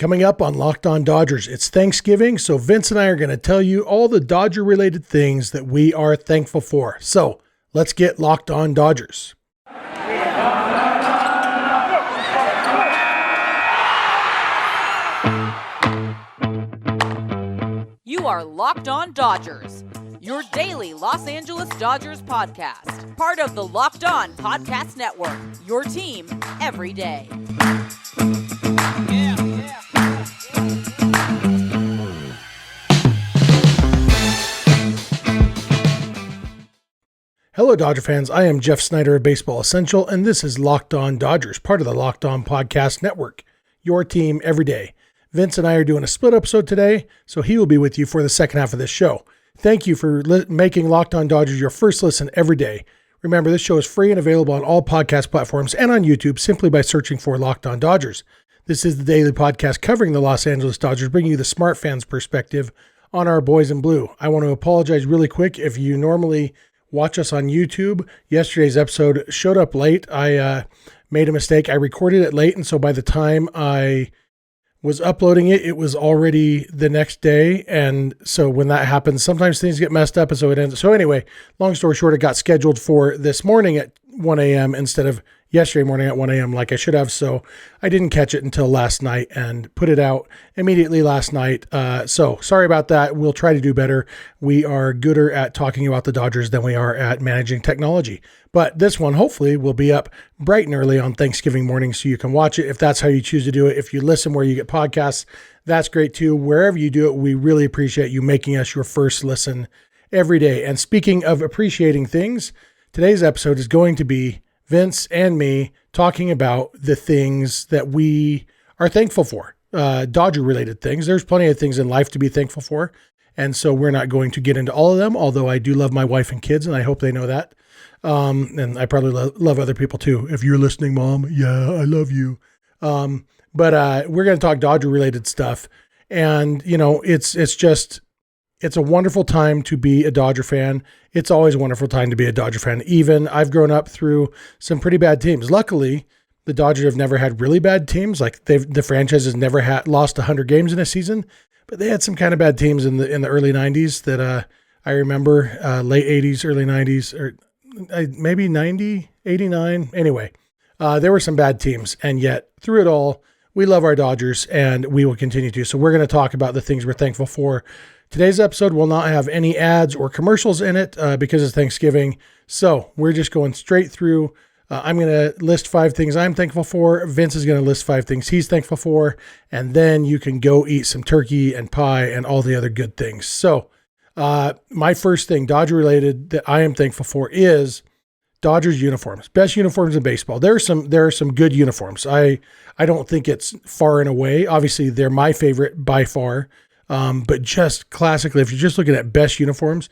Coming up on Locked On Dodgers, it's Thanksgiving, so Vince and I are going to tell you all the Dodger-related things that we are thankful for. So let's get Locked On Dodgers. You are Locked On Dodgers, your daily Los Angeles Dodgers podcast. Part of the Locked On Podcast Network, your team every day. Hello, Dodger fans. I am Jeff Snider of Baseball Essential, and this is Locked On Dodgers, part of the Locked On Podcast Network, your team every day. Vince and I are doing a split episode today, so he will be with you for the second half of this show. Thank you for making Locked On Dodgers your first listen every day. Remember, this show is free and available on all podcast platforms and on YouTube simply by searching for Locked On Dodgers. This is the daily podcast covering the Los Angeles Dodgers, bringing you the smart fans' perspective on our boys in blue. I want to apologize really quick if you normally watch us on YouTube. Yesterday's episode showed up late. I made a mistake. I recorded it late, and so by the time I was uploading it, it was already the next day. And so when that happens, sometimes things get messed up, and so it ends. So anyway, long story short, it got scheduled for this morning at 1 a.m. instead of yesterday morning at 1 a.m. like I should have. So I didn't catch it until last night and put it out immediately last night. So sorry about that. We'll try to do better. We are gooder at talking about the Dodgers than we are at managing technology. But this one hopefully will be up bright and early on Thanksgiving morning so you can watch it if that's how you choose to do it. If you listen where you get podcasts, that's great too. Wherever you do it, we really appreciate you making us your first listen every day. And speaking of appreciating things, today's episode is going to be Vince and me talking about the things that we are thankful for, Dodger-related things. There's plenty of things in life to be thankful for, and so we're not going to get into all of them, although I do love my wife and kids, and I hope they know that. And I probably love other people too. If you're listening, Mom, yeah, I love you. But we're going to talk Dodger-related stuff, and, you know, it's a wonderful time to be a Dodger fan. It's always a wonderful time to be a Dodger fan. Even I've grown up through some pretty bad teams. Luckily, the Dodgers have never had really bad teams. Like the franchise has never lost 100 games in a season, but they had some kind of bad teams in the early 90s that I remember, late 80s, early 90s, or maybe 90, 89. Anyway, there were some bad teams, and yet through it all, we love our Dodgers, and we will continue to. So we're going to talk about the things we're thankful for. Today's episode will not have any ads or commercials in it because it's Thanksgiving. So we're just going straight through. I'm going to list 5 things I'm thankful for. Vince is going to list 5 things he's thankful for. And then you can go eat some turkey and pie and all the other good things. So my first thing, Dodger related, that I am thankful for is Dodgers uniforms. Best uniforms in baseball. There are some good uniforms. I don't think it's far and away. Obviously, they're my favorite by far. But just classically, if you're just looking at best uniforms,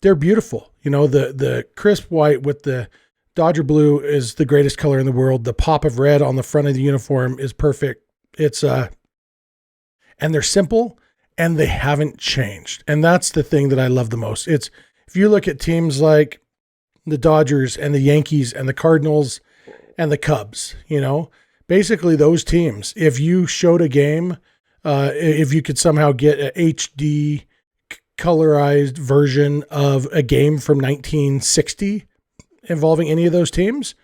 they're beautiful. You know, the crisp white with the Dodger blue is the greatest color in the world. The pop of red on the front of the uniform is perfect. It's, and they're simple and they haven't changed. And that's the thing that I love the most. It's, if you look at teams like the Dodgers and the Yankees and the Cardinals and the Cubs, you know, basically those teams, if you showed a game, if you could somehow get an HD colorized version of a game from 1960 involving any of those teams,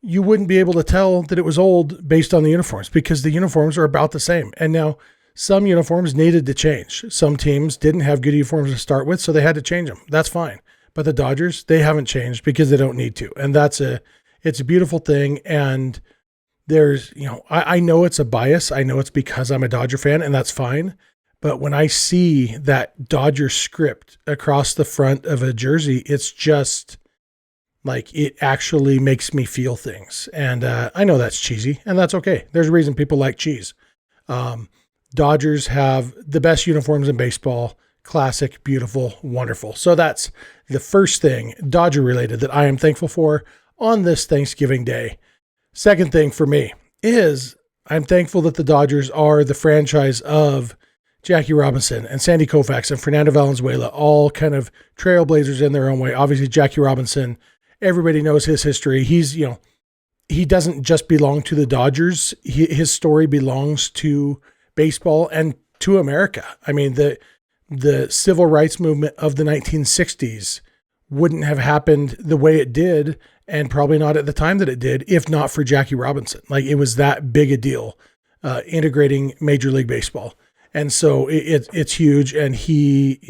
you wouldn't be able to tell that it was old based on the uniforms because the uniforms are about the same. And now some uniforms needed to change. Some teams didn't have good uniforms to start with, so they had to change them. That's fine. But the Dodgers, they haven't changed because they don't need to. And it's a beautiful thing. And there's, you know, I know it's a bias. I know it's because I'm a Dodger fan, and that's fine. But when I see that Dodger script across the front of a jersey, it's just like, it actually makes me feel things. And I know that's cheesy, and that's okay. There's a reason people like cheese. Dodgers have the best uniforms in baseball. Classic, beautiful, wonderful. So that's the first thing Dodger related that I am thankful for on this Thanksgiving Day. Second thing for me is I'm thankful that the Dodgers are the franchise of Jackie Robinson and Sandy Koufax and Fernando Valenzuela, all kind of trailblazers in their own way. Obviously, Jackie Robinson, everybody knows his history. He's, you know, he doesn't just belong to the Dodgers. His story belongs to baseball and to America. I mean, the civil rights movement of the 1960s wouldn't have happened the way it did, and probably not at the time that it did, if not for Jackie Robinson. Like, it was that big a deal, integrating Major League Baseball. And so it's huge. And he,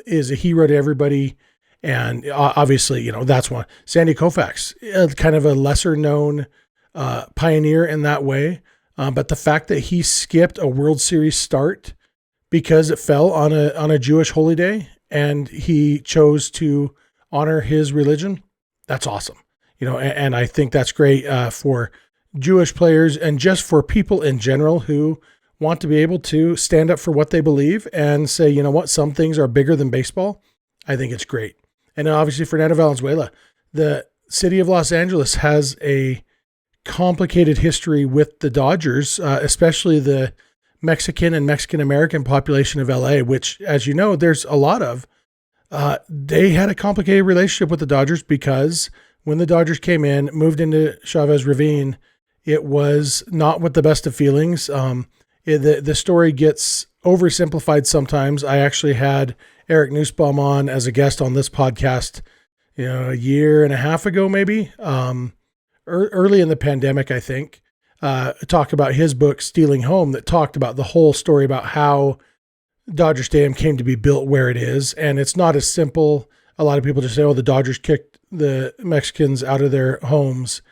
is a hero to everybody. And obviously, that's one. Sandy Koufax, kind of a lesser known pioneer in that way. But the fact that he skipped a World Series start because it fell on a Jewish holy day, and he chose to honor his religion, that's awesome. And I think that's great for Jewish players and just for people in general who want to be able to stand up for what they believe and say, you know what, some things are bigger than baseball. I think it's great. And obviously Fernando Valenzuela, the city of Los Angeles has a complicated history with the Dodgers, especially the Mexican and Mexican-American population of LA, which, as you know, there's a lot of. They had a complicated relationship with the Dodgers because when the Dodgers came in, moved into Chavez Ravine, it was not with the best of feelings. The story gets oversimplified sometimes. I actually had Eric Nussbaum on as a guest on this podcast, a year and a half ago, maybe, early in the pandemic, I think, talk about his book, Stealing Home, that talked about the whole story about how Dodger Stadium came to be built where it is. And it's not as simple. A lot of people just say, oh, the Dodgers kicked the Mexicans out of their homes.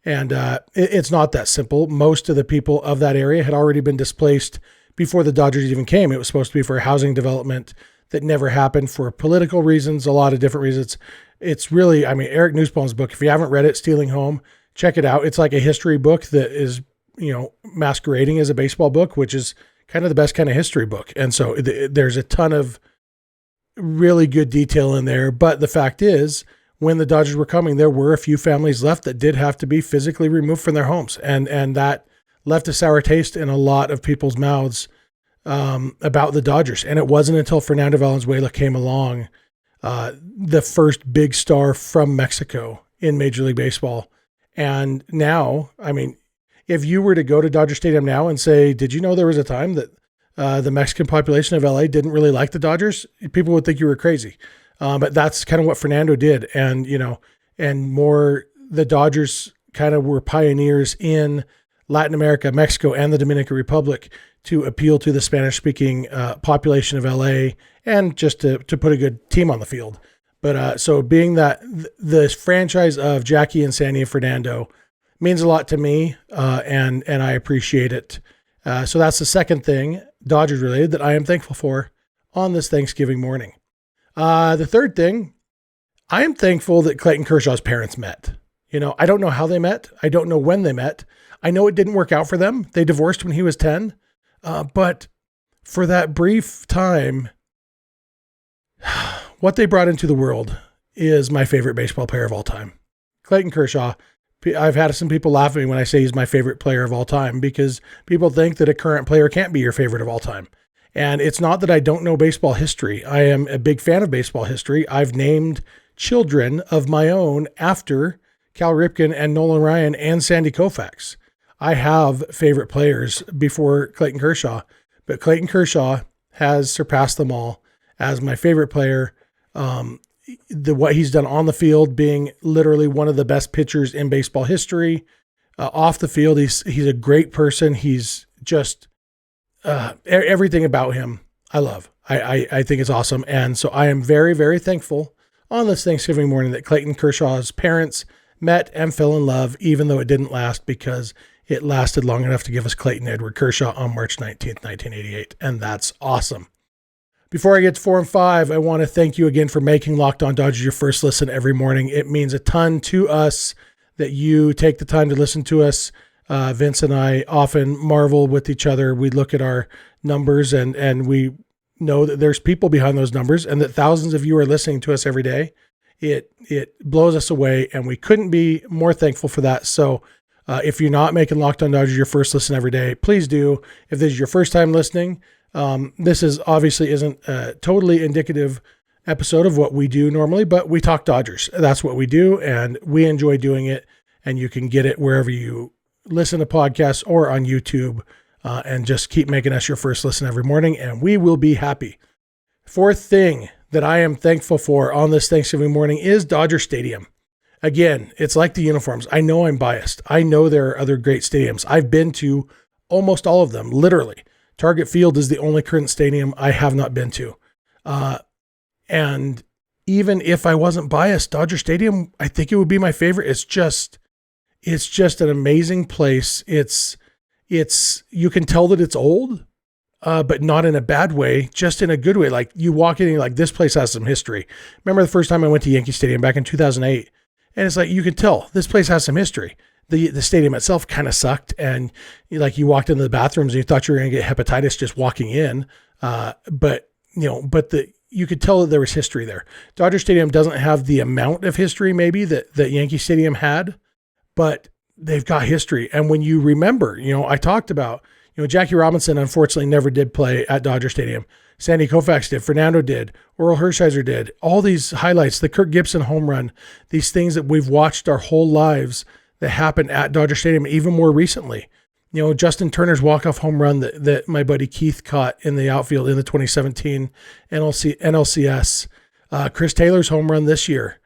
And it's not that simple. Most of the people of that area had already been displaced before the Dodgers even came. It was supposed to be for a housing development that never happened for political reasons, a lot of different reasons. It's really, Eric Nussbaum's book, if you haven't read it, Stealing Home, check it out. It's like a history book that is, masquerading as a baseball book, which is kind of the best kind of history book. And so there's a ton of really good detail in there. But the fact is, when the Dodgers were coming, there were a few families left that did have to be physically removed from their homes. And that left a sour taste in a lot of people's mouths about the Dodgers. And it wasn't until Fernando Valenzuela came along, the first big star from Mexico in Major League Baseball. And now, if you were to go to Dodger Stadium now and say, did you know there was a time that the Mexican population of LA didn't really like the Dodgers? People would think you were crazy. But that's kind of what Fernando did. And, and more, the Dodgers kind of were pioneers in Latin America, Mexico, and the Dominican Republic to appeal to the Spanish speaking population of LA and just to put a good team on the field. But so being that the franchise of Jackie and Sandy and Fernando means a lot to me, and I appreciate it. So that's the second thing, Dodgers related, that I am thankful for on this Thanksgiving morning. The third thing, I am thankful that Clayton Kershaw's parents met. I don't know how they met. I don't know when they met. I know it didn't work out for them. They divorced when he was 10. But for that brief time, what they brought into the world is my favorite baseball player of all time. Clayton Kershaw. I've had some people laugh at me when I say he's my favorite player of all time because people think that a current player can't be your favorite of all time. And it's not that I don't know baseball history. I am a big fan of baseball history. I've named children of my own after Cal Ripken and Nolan Ryan and Sandy Koufax. I have favorite players before Clayton Kershaw, but Clayton Kershaw has surpassed them all as my favorite player. What he's done on the field, being literally one of the best pitchers in baseball history. Off the field, he's a great person. He's just everything about him I love. I think it's awesome. And so I am very, very thankful on this Thanksgiving morning that Clayton Kershaw's parents met and fell in love, even though it didn't last, because it lasted long enough to give us Clayton Edward Kershaw on March 19th, 1988. And that's awesome. Before I get to 4 and 5, I want to thank you again for making Locked On Dodgers your first listen every morning. It means a ton to us that you take the time to listen to us. Vince and I often marvel with each other. We look at our numbers and we know that there's people behind those numbers and that thousands of you are listening to us every day. It blows us away, and we couldn't be more thankful for that. So if you're not making Locked On Dodgers your first listen every day, please do. If this is your first time listening, this is obviously isn't a totally indicative episode of what we do normally, but we talk Dodgers. That's what we do, and we enjoy doing it. And you can get it wherever you listen to podcasts or on YouTube. and just keep making us your first listen every morning, and we will be happy. Fourth thing that I am thankful for on this Thanksgiving morning is Dodger Stadium. Again, it's like the uniforms. I know I'm biased. I know there are other great stadiums. I've been to almost all of them, literally. Target Field is the only current stadium I have not been to. And even if I wasn't biased, Dodger Stadium, I think it would be my favorite. It's just an amazing place. You can tell that it's old, but not in a bad way, just in a good way. Like you walk in and you're like, this place has some history. Remember the first time I went to Yankee Stadium back in 2008, and it's like, you can tell this place has some history. The stadium itself kind of sucked, and you walked into the bathrooms and you thought you were going to get hepatitis just walking in. But you could tell that there was history there. Dodger Stadium doesn't have the amount of history maybe that Yankee Stadium had, but they've got history. And when you remember, I talked about, Jackie Robinson unfortunately never did play at Dodger Stadium. Sandy Koufax did, Fernando did, Oral Hershiser did. All these highlights, the Kirk Gibson home run, these things that we've watched our whole lives that happened at Dodger Stadium, even more recently. Justin Turner's walk-off home run that my buddy Keith caught in the outfield in the 2017 NLCS. Chris Taylor's home run this year.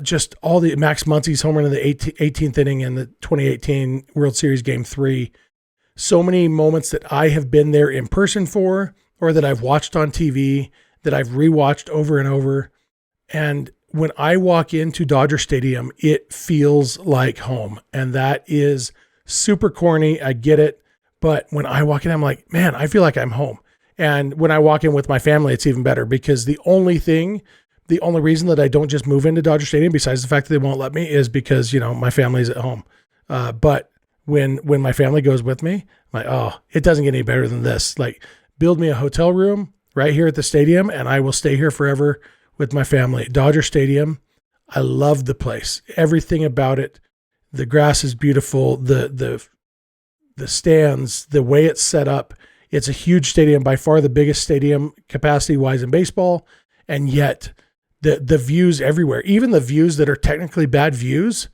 Just all the Max Muncy's home run in the 18th inning in the 2018 World Series Game 3. So many moments that I have been there in person for, or that I've watched on TV, that I've rewatched over and over. And when I walk into Dodger Stadium, it feels like home. And that is super corny. I get it. But when I walk in, I'm like, man, I feel like I'm home. And when I walk in with my family, it's even better, because the only reason that I don't just move into Dodger Stadium, besides the fact that they won't let me, is because, my family's at home. But when my family goes with me, I'm like, oh, it doesn't get any better than this. Like, build me a hotel room right here at the stadium, and I will stay here forever with my family. Dodger Stadium, I love the place. Everything about it. The grass is beautiful. The stands, the way it's set up. It's a huge stadium, by far the biggest stadium capacity-wise in baseball, and yet the views everywhere, even the views that are technically bad views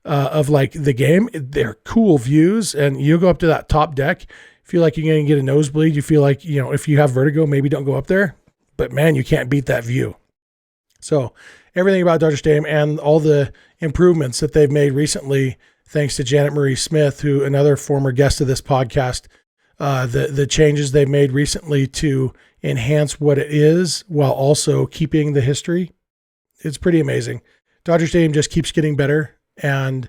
of like the game, they're cool views. And you go up to that top deck, feel like you're going to get a nosebleed. You feel like, if you have vertigo, maybe don't go up there, but man, you can't beat that view. So everything about Dodger Stadium and all the improvements that they've made recently, thanks to Janet Marie Smith, who another former guest of this podcast, the changes they've made recently to enhance what it is while also keeping the history. It's pretty amazing. Dodger Stadium just keeps getting better. And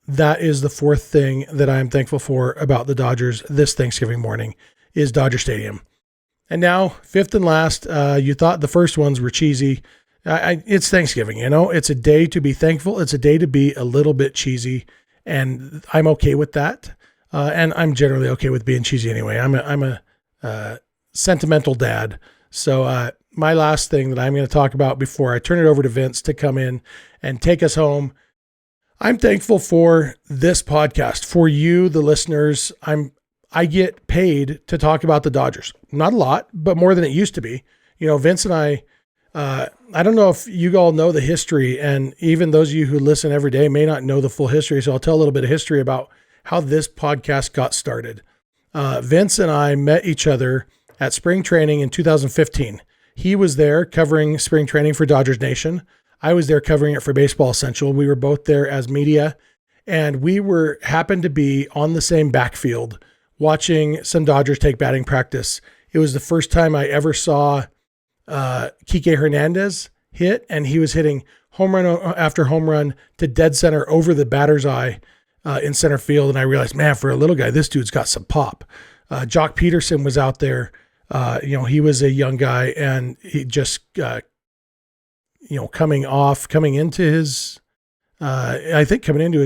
that is the fourth thing that I'm thankful for about the Dodgers this Thanksgiving morning, is Dodger Stadium. And now, fifth and last, you thought the first ones were cheesy. It's Thanksgiving, it's a day to be thankful. It's a day to be a little bit cheesy, and I'm okay with that. And I'm generally okay with being cheesy anyway. I'm a sentimental dad. So my last thing that I'm going to talk about before I turn it over to Vince to come in and take us home, I'm thankful for this podcast, for you, the listeners. I get paid to talk about the Dodgers. Not a lot, but more than it used to be. Vince and I don't know if you all know the history, and even those of you who listen every day may not know the full history. So I'll tell a little bit of history about how this podcast got started. Vince and I met each other at spring training in 2015. He was there covering spring training for Dodgers Nation. I was there covering it for Baseball Essential. We were both there as media, and we happened to be on the same backfield watching some Dodgers take batting practice. It was the first time I ever saw Kike Hernandez hit, and he was hitting home run after home run to dead center over the batter's eye in center field. And I realized, man, for a little guy, this dude's got some pop. Jock Peterson was out there. He was a young guy, and he just, coming into his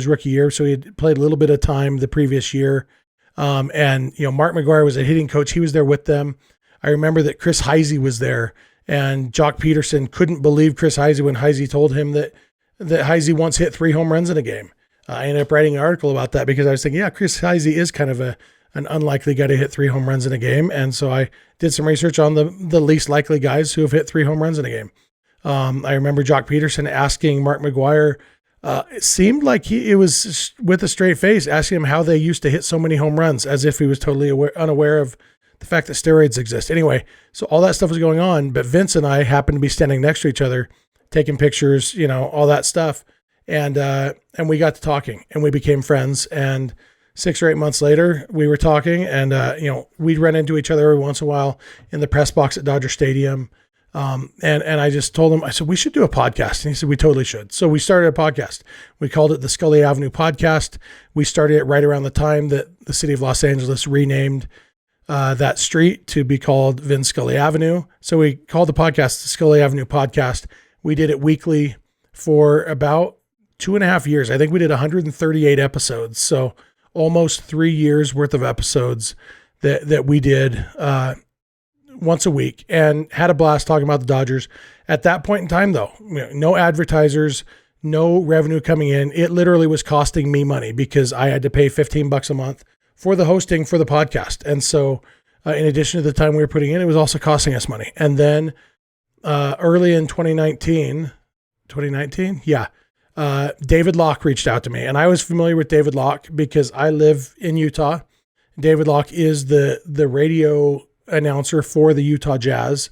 rookie year. So he had played a little bit of time the previous year. Mark McGuire was a hitting coach. He was there with them. I remember that Chris Heisey was there, and Jock Peterson couldn't believe Chris Heisey when Heisey told him that Heisey once hit 3 home runs in a game. I ended up writing an article about that because I was thinking, yeah, Chris Heisey is kind of an unlikely guy to hit 3 home runs in a game. And so I did some research on the least likely guys who have hit 3 home runs in a game. I remember Jock Peterson asking Mark McGuire It seemed like it was with a straight face asking him how they used to hit so many home runs, as if he was totally unaware of the fact that steroids exist. Anyway, so all that stuff was going on, but Vince and I happened to be standing next to each other, taking pictures, all that stuff. And we got to talking and we became friends. And 6 or 8 months later, we were talking and, we'd run into each other every once in a while in the press box at Dodger Stadium. And I just told him, I said, we should do a podcast. And he said, we totally should. So we started a podcast. We called it the Scully Avenue Podcast. We started it right around the time that the city of Los Angeles renamed that street to be called Vince Scully Avenue. So we called the podcast the Scully Avenue Podcast. We did it weekly for about 2.5 years. I think we did 138 episodes. So almost 3 years worth of episodes that we did once a week, and had a blast talking about the Dodgers. At that point in time, though, no advertisers, no revenue coming in. It literally was costing me money because I had to pay $15 a month for the hosting for the podcast. And so in addition to the time we were putting in, it was also costing us money. And then early in 2019, David Locke reached out to me, and I was familiar with David Locke because I live in Utah. David Locke is the radio announcer for the Utah Jazz,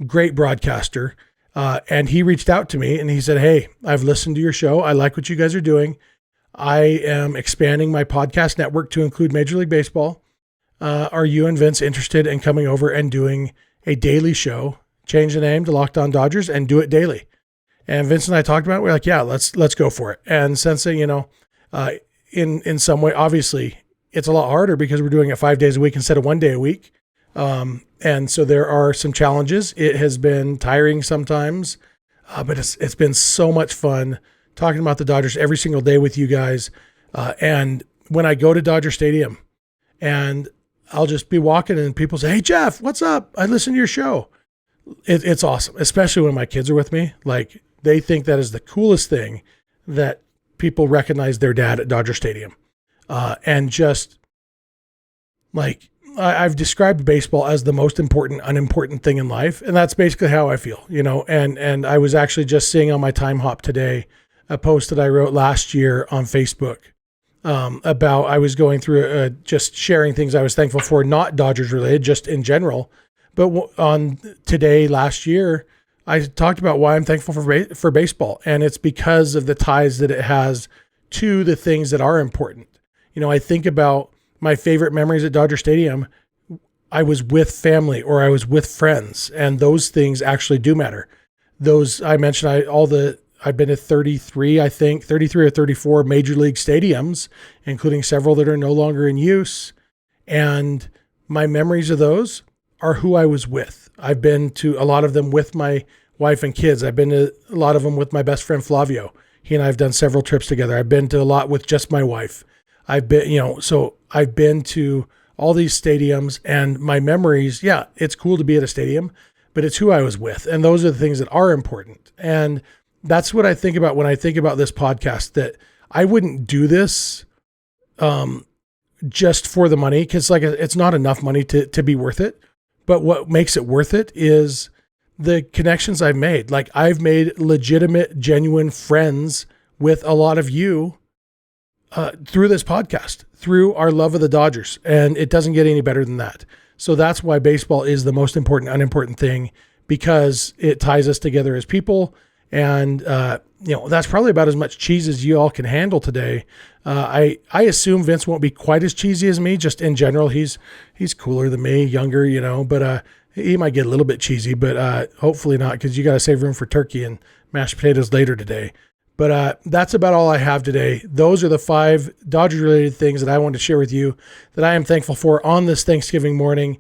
great broadcaster. And he reached out to me and he said, hey, I've listened to your show. I like what you guys are doing. I am expanding my podcast network to include Major League Baseball. Are you and Vince interested in coming over and doing a daily show, change the name to Locked On Dodgers and do it daily? And Vince and I talked about it. We're like, yeah, let's go for it. And since, in some way, obviously it's a lot harder because we're doing it 5 days a week instead of 1 day a week. And so there are some challenges. It has been tiring sometimes, but it's been so much fun talking about the Dodgers every single day with you guys. And when I go to Dodger Stadium and I'll just be walking and people say, hey, Jeff, what's up? I listen to your show. It's awesome, especially when my kids are with me. Like, they think that is the coolest thing that people recognize their dad at Dodger Stadium. And just like, I've described baseball as the most important, unimportant thing in life. And that's basically how I feel, and I was actually just seeing on my time hop today, a post that I wrote last year on Facebook, about, I was going through just sharing things I was thankful for, not Dodgers related, just in general. But on today, last year, I talked about why I'm thankful for baseball. And it's because of the ties that it has to the things that are important. I think about my favorite memories at Dodger Stadium. I was with family or I was with friends, and those things actually do matter. Those I mentioned, I've been to 33 or 34 major league stadiums, including several that are no longer in use. And my memories of those are who I was with. I've been to a lot of them with my wife and kids. I've been to a lot of them with my best friend, Flavio. He and I have done several trips together. I've been to a lot with just my wife. I've been, so I've been to all these stadiums, and my memories, yeah, it's cool to be at a stadium, but it's who I was with. And those are the things that are important. And that's what I think about when I think about this podcast, that I wouldn't do this just for the money, because it's not enough money to be worth it. But what makes it worth it is the connections I've made. Like, I've made legitimate, genuine friends with a lot of you through this podcast, through our love of the Dodgers. And it doesn't get any better than that. So that's why baseball is the most important, unimportant thing, because it ties us together as people. And, that's probably about as much cheese as you all can handle today. I assume Vince won't be quite as cheesy as me, just in general. He's cooler than me, younger, but he might get a little bit cheesy, but hopefully not, because you got to save room for turkey and mashed potatoes later today. But that's about all I have today. Those are the 5 Dodgers-related things that I wanted to share with you that I am thankful for on this Thanksgiving morning.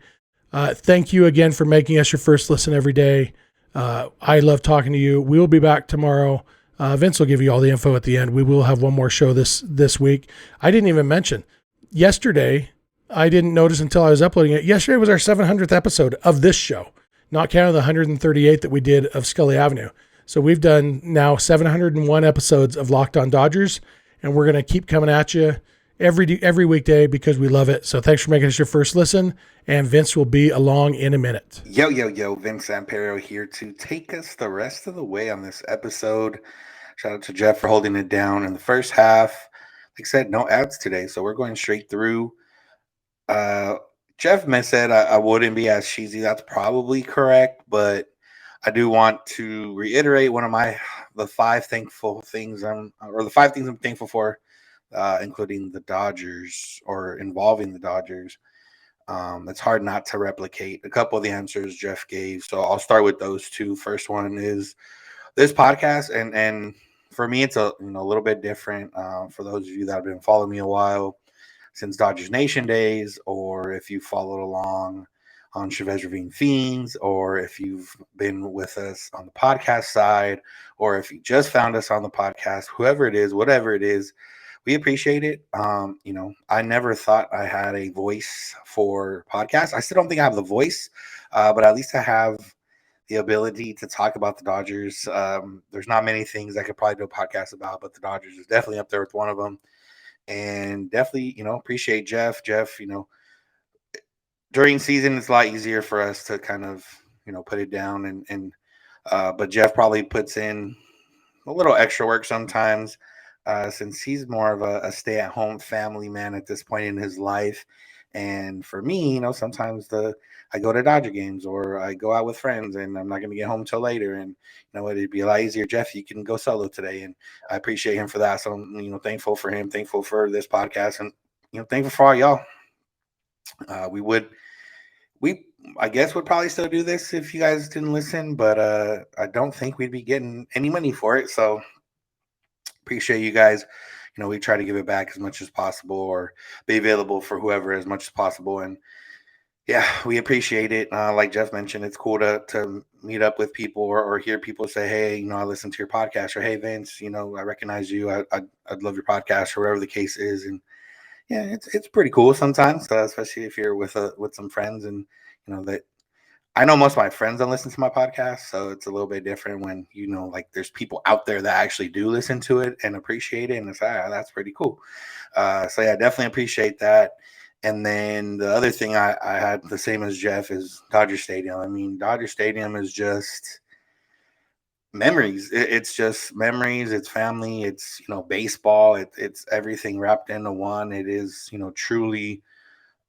Thank you again for making us your first listen every day. I love talking to you. We will be back tomorrow. Vince will give you all the info at the end. We will have one more show this week. I didn't even mention yesterday. I didn't notice until I was uploading it. Yesterday was our 700th episode of this show, not counting the 138 that we did of Scully Avenue. So we've done now 701 episodes of Locked On Dodgers, and we're going to keep coming at you every weekday because we love it. So thanks for making us your first listen, and Vince will be along in a minute. Yo, Vince Samperio here to take us the rest of the way on this episode. Shout out to Jeff for holding it down in the first half. Like I said, no ads today, so we're going straight through. Uh, Jeff said I wouldn't be as cheesy. That's probably correct, but I do want to reiterate one of the five thankful things the five things I'm thankful for, including the Dodgers or involving the Dodgers. It's hard not to replicate a couple of the answers Jeff gave. So I'll start with those two. First one is this podcast, and for me, it's a little bit different. For those of you that have been following me a while, since Dodgers Nation days, or if you followed along on Chavez Ravine Fiends, or if you've been with us on the podcast side, or if you just found us on the podcast, whoever it is, whatever it is, we appreciate it. I never thought I had a voice for podcasts. I still don't think I have the voice, but at least I have the ability to talk about the Dodgers. There's not many things I could probably do a podcast about, but the Dodgers is definitely up there with one of them. And definitely, appreciate Jeff. Jeff, during season, it's a lot easier for us to kind of, put it down but Jeff probably puts in a little extra work sometimes, since he's more of a stay-at-home family man at this point in his life. And for me, sometimes I go to Dodger games or I go out with friends, and I'm not going to get home till later. And it'd be a lot easier. Jeff, you can go solo today, and I appreciate him for that. So I'm thankful for him, thankful for this podcast, and thankful for all y'all. We I guess would probably still do this if you guys didn't listen, but I don't think we'd be getting any money for it. So appreciate you guys. We try to give it back as much as possible or be available for whoever as much as possible. And yeah, we appreciate it. Like Jeff mentioned, it's cool to meet up with people or hear people say, hey, I listened to your podcast, or hey, Vince, I recognize you. I'd love your podcast, or whatever the case is. And yeah, it's pretty cool sometimes, especially if you're with some friends, and that I know most of my friends don't listen to my podcast, so it's a little bit different when like there's people out there that actually do listen to it and appreciate it, and it's that's pretty cool. So yeah, definitely appreciate that. And then the other thing I had the same as Jeff is Dodger Stadium. I mean, Dodger Stadium is just memories. It's just memories. It's family. It's baseball. It's everything wrapped into one. It is truly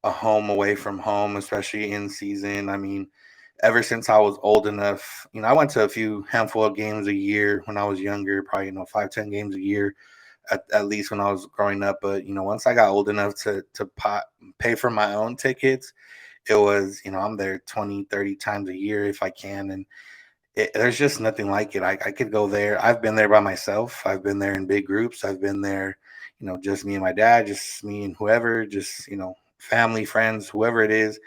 a home away from home, especially in season. I mean, ever since I was old enough, I went to a few handful of games a year when I was younger, probably 5-10 games a year at least when I was growing up. But once I got old enough to pay for my own tickets, it was I'm there 20-30 times a year if I can. And there's just nothing like it. I could go there. I've been there by myself. I've been there in big groups. I've been there just me and my dad, just me and whoever, just family, friends, whoever it is.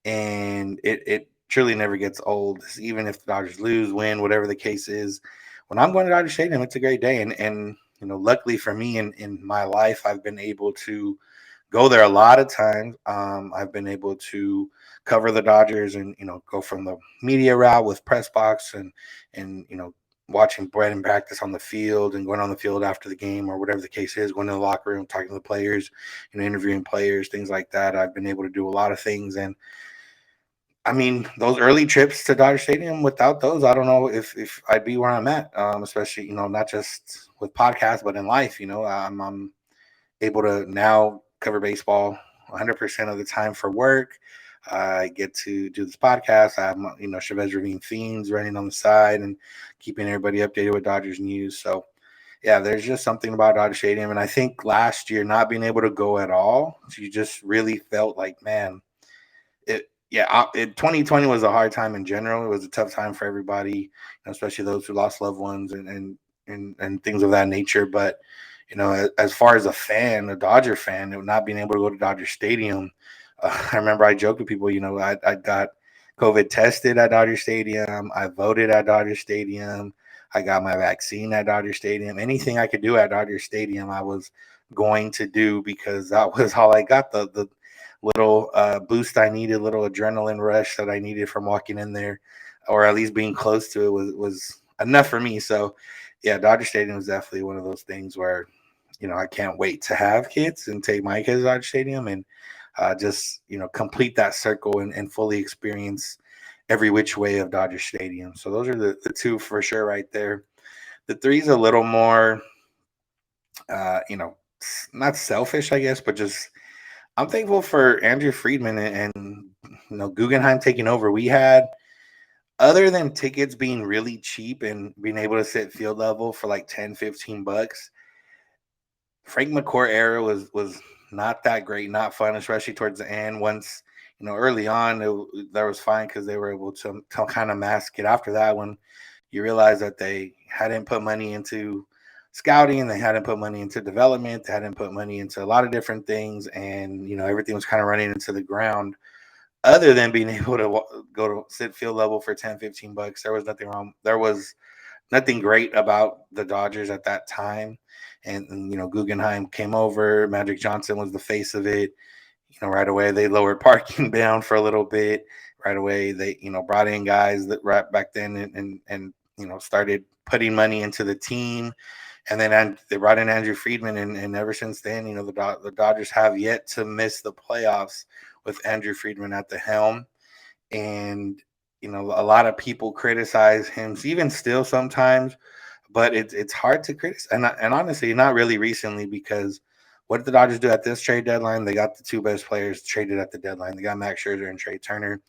And it truly never gets old, even if the Dodgers lose, win, whatever the case is. When I'm going to Dodger Stadium, it's a great day. And luckily for me in my life, I've been able to go there a lot of times. I've been able to cover the Dodgers and go from the media route with press box and watching Brandon practice on the field and going on the field after the game or whatever the case is, going to the locker room, talking to the players, interviewing players, things like that. I've been able to do a lot of things. And I mean, those early trips to Dodger Stadium, without those, I don't know if I'd be where I'm at, especially, not just with podcasts, but in life. I'm able to now cover baseball 100% of the time for work. I get to do this podcast. I have, Chavez Ravine Fiends running on the side and keeping everybody updated with Dodgers news. So, yeah, there's just something about Dodger Stadium. And I think last year, not being able to go at all, you just really felt like, man, 2020 was a hard time in general. It was a tough time for everybody, especially those who lost loved ones and things of that nature. But as far as a Dodger fan, not being able to go to Dodger Stadium, I remember I joked with people. I got COVID tested at Dodger Stadium. I voted at Dodger Stadium. I got my vaccine at Dodger Stadium. Anything I could do at Dodger Stadium, I was going to do because that was all I got. The little boost I needed, little adrenaline rush that I needed from walking in there, or at least being close to it was enough for me. So, yeah, Dodger Stadium is definitely one of those things where, I can't wait to have kids and take my kids to Dodger Stadium and just, complete that circle and fully experience every which way of Dodger Stadium. So those are the two for sure right there. the three's a little more, not selfish, I guess, but just I'm thankful for Andrew Friedman and Guggenheim taking over. We had, other than tickets being really cheap and being able to sit field level for like 10, $15, Frank McCourt era was not that great, not fun, especially towards the end. Once, early on, that was fine because they were able to kind of mask it. After that, when you realize that they hadn't put money into scouting, they hadn't put money into development, they hadn't put money into a lot of different things, and everything was kind of running into the ground. Other than being able to go to sit field level for 10, $15, there was nothing wrong. There was nothing great about the Dodgers at that time. And Guggenheim came over. Magic Johnson was the face of it. Right away they lowered parking down for a little bit. Right away they brought in guys that right back then and started putting money into the team. And then they brought in Andrew Friedman, and ever since then, the Dodgers have yet to miss the playoffs with Andrew Friedman at the helm. And a lot of people criticize him, even still sometimes, but it's hard to criticize. And honestly, not really recently, because what did the Dodgers do at this trade deadline? They got the two best players traded at the deadline. They got Max Scherzer and Trey Turner.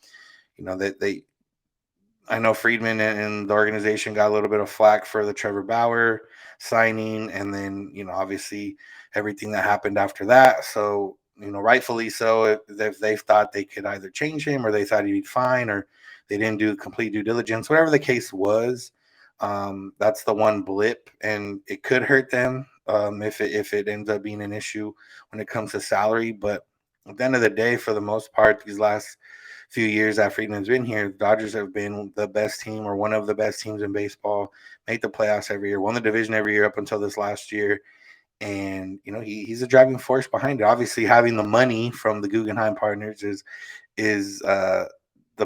I know Friedman and the organization got a little bit of flack for the Trevor Bauer signing, and then obviously everything that happened after that. So rightfully so, if they thought they could either change him, or they thought he'd be fine, or they didn't do complete due diligence, whatever the case was. That's the one blip, and it could hurt them if it ends up being an issue when it comes to salary. But at the end of the day, for the most part, these last few years that Friedman's been here, the Dodgers have been the best team, or one of the best teams in baseball, make the playoffs every year, won the division every year up until this last year. And he's a driving force behind it. Obviously, having the money from the Guggenheim partners is the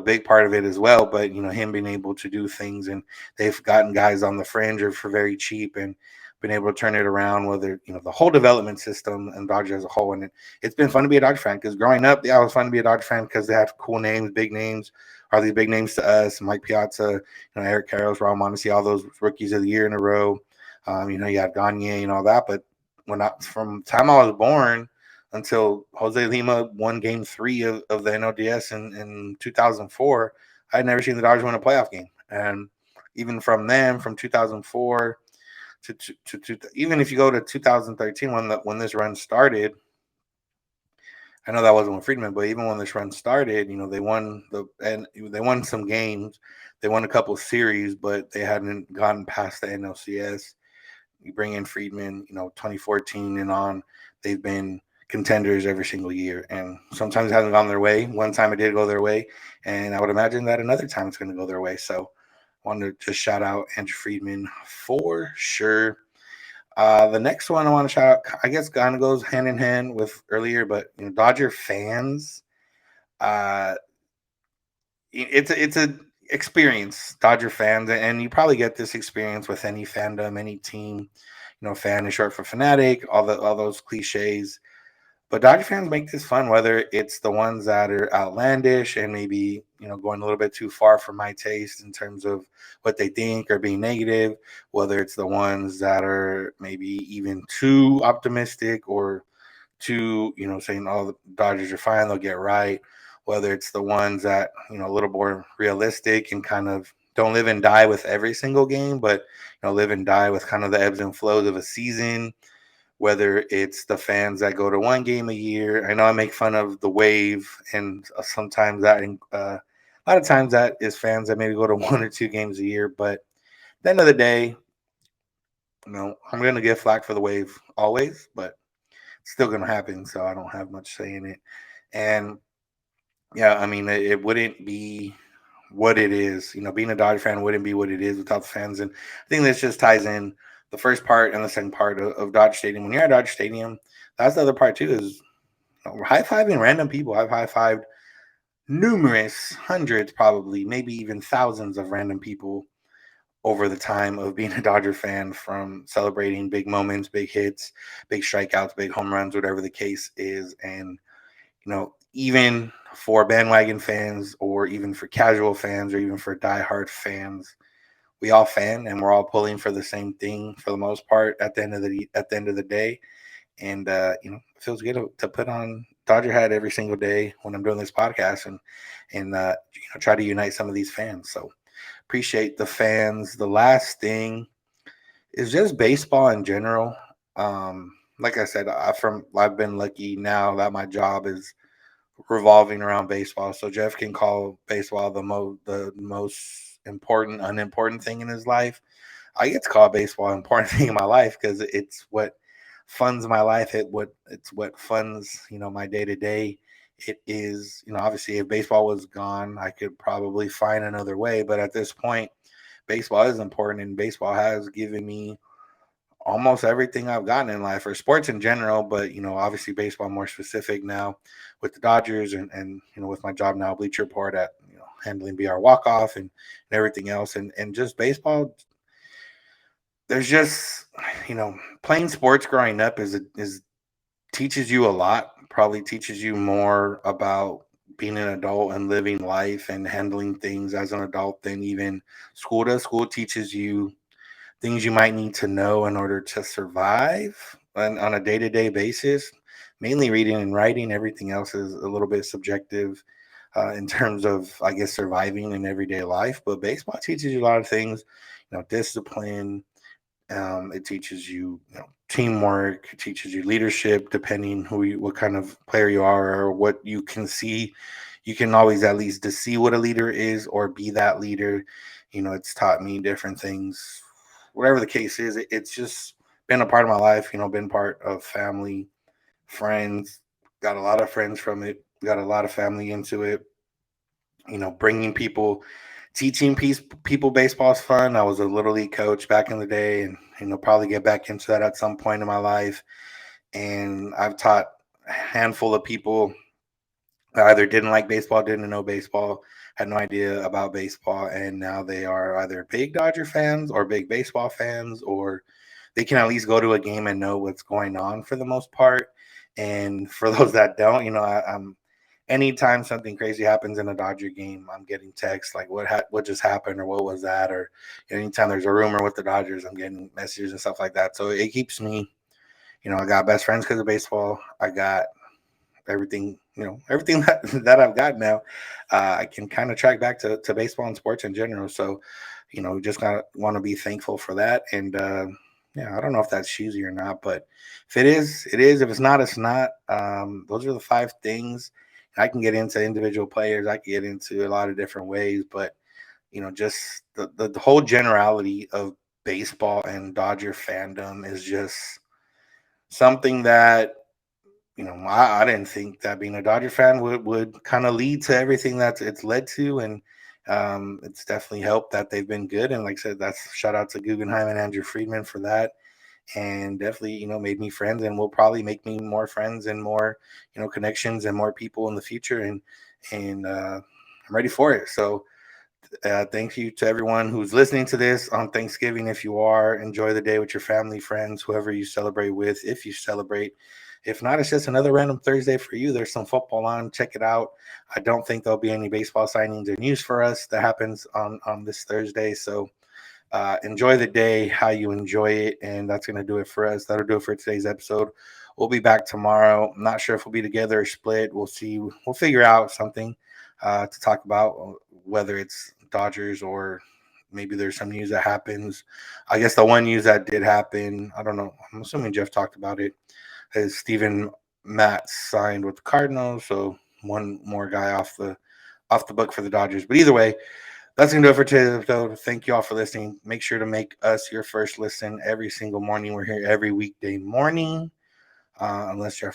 big part of it as well. But him being able to do things, and they've gotten guys on the fringe or for very cheap, and been able to turn it around. Whether the whole development system and Dodgers as a whole, and it's been fun to be a Dodger fan, because growing up, yeah, it was fun to be a Dodger fan because they have cool names, big names. Are these big names to us? Mike Piazza, Eric Karros, Raul Mondesi, all those rookies of the year in a row. You had Gagne and all that, but from the time I was born until Jose Lima won Game 3 of the NLDS in 2004, I had never seen the Dodgers win a playoff game. And even from then, from 2004 to even if you go to 2013, when this run started, I know that wasn't with Friedman, but even when this run started, they won some games, they won a couple of series, but they hadn't gotten past the NLCS. You bring in Friedman, 2014 and on, they've been contenders every single year. And sometimes it hasn't gone their way. One time it did go their way, and I would imagine that another time it's going to go their way. So I wanted to just shout out Andrew Friedman for sure. The next one I want to shout out, I guess, kind of goes hand in hand with earlier, but Dodger fans, it's a experience, Dodger fans, and you probably get this experience with any fandom, any team. Fan is short for fanatic, all those cliches. But Dodger fans make this fun, whether it's the ones that are outlandish and maybe going a little bit too far for my taste in terms of what they think, or being negative, whether it's the ones that are maybe even too optimistic, or too saying, "Oh, the Dodgers are fine, they'll get right," whether it's the ones that a little more realistic and kind of don't live and die with every single game, but live and die with kind of the ebbs and flows of a season. Whether it's the fans that go to one game a year. I know I make fun of the wave, and sometimes that, a lot of times that is fans that maybe go to one or two games a year. But at the end of the day, I'm going to get flack for the wave always, but it's still going to happen. So I don't have much say in it. And yeah, I mean, it wouldn't be what it is. Being a Dodger fan wouldn't be what it is without the fans. And I think this just ties in the first part and the second part of Dodger Stadium. When you're at Dodger Stadium, that's the other part too, is high-fiving random people. I've high-fived numerous, hundreds, probably, maybe even thousands of random people over the time of being a Dodger fan, from celebrating big moments, big hits, big strikeouts, big home runs, whatever the case is. And even for bandwagon fans, or even for casual fans, or even for diehard fans, we all fan and we're all pulling for the same thing for the most part at the end of the day. And it feels good to put on Dodger hat every single day when I'm doing this podcast and try to unite some of these fans. So appreciate the fans. The last thing is just baseball in general. Like I said, I've been lucky now that my job is revolving around baseball. So Jeff can call baseball the most important, unimportant thing in his life. I get to call baseball an important thing in my life because it's what funds my life. It's what funds my day to day. It is obviously if baseball was gone, I could probably find another way. But at this point, baseball is important, and baseball has given me almost everything I've gotten in life or sports in general, but obviously baseball more specific now with the Dodgers and with my job now, Bleacher Report at handling BR walk off and everything else and just baseball. There's just playing sports growing up is teaches you a lot, probably teaches you more about being an adult and living life and handling things as an adult than even school does. School teaches you things you might need to know in order to survive on a day-to-day basis, mainly reading and writing. Everything else is a little bit subjective in terms of, I guess, surviving in everyday life. But baseball teaches you a lot of things, discipline. It teaches you, teamwork. It teaches you leadership, depending what kind of player you are or what you can see. You can always at least to see what a leader is or be that leader. It's taught me different things. Whatever the case is, it's just been a part of my life. Been part of family, friends. Got a lot of friends from it. Got a lot of family into it. Bringing people teaching people baseball is fun. I was a little league coach back in the day, and probably get back into that at some point in my life. And I've taught a handful of people that either didn't like baseball, didn't know baseball, had no idea about baseball, and now they are either big Dodger fans or big baseball fans, or they can at least go to a game and know what's going on for the most part. And for those that don't, I'm anytime something crazy happens in a Dodger game, I'm getting texts like what just happened or what was that, or anytime there's a rumor with the Dodgers, I'm getting messages and stuff like that. So it keeps me, I got best friends because of baseball. I got everything, everything that I've got now. I can kind of track back to baseball and sports in general. So, just gotta want to be thankful for that. And yeah, I don't know if that's cheesy or not, but if it is, it is. If it's not, it's not. Those are the 5 things. I can get into individual players. I can get into a lot of different ways, but just the whole generality of baseball and Dodger fandom is just something that I didn't think that being a Dodger fan would kind of lead to everything that it's led to, and it's definitely helped that they've been good. And like I said, that's shout out to Guggenheim and Andrew Friedman for that, and definitely made me friends, and will probably make me more friends and more connections and more people in the future, and I'm ready for it. So thank you to everyone who's listening to this on Thanksgiving. If you are, enjoy the day with your family, friends, whoever you celebrate with, if you celebrate. If not, it's just another random Thursday for you. There's some football on. Check it out. I don't think there'll be any baseball signings or news for us that happens on this Thursday. So enjoy the day, how you enjoy it. And that's going to do it for us. That'll do it for today's episode. We'll be back tomorrow. I'm not sure if we'll be together or split. We'll see. We'll figure out something to talk about, whether it's Dodgers or maybe there's some news that happens. I guess the one news that did happen, I don't know. I'm assuming Jeff talked about it, is Steven Matz signed with the Cardinals. So one more guy off the book for the Dodgers. But either way, that's going to do it for today's episode. Thank you all for listening. Make sure to make us your first listen every single morning. We're here every weekday morning, unless you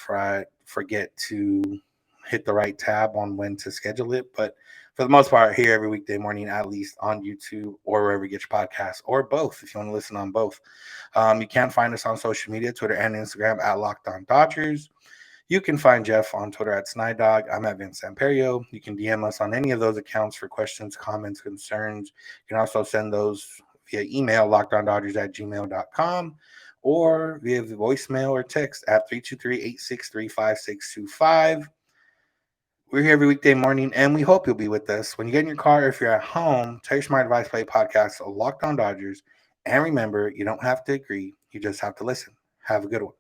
forget to hit the right tab on when to schedule it. But for the most part, here every weekday morning, at least on YouTube or wherever you get your podcasts, or both if you want to listen on both. You can find us on social media, Twitter and Instagram at Locked On Dodgers. You can find Jeff on Twitter at Snydog. I'm at Vince Samperio. You can DM us on any of those accounts for questions, comments, concerns. You can also send those via email, lockedondodgers@gmail.com, or via voicemail or text at 323-863-5625. We're here every weekday morning, and we hope you'll be with us. When you get in your car, or if you're at home, tell your smart advice play podcast, Locked On Dodgers. And remember, you don't have to agree, you just have to listen. Have a good one.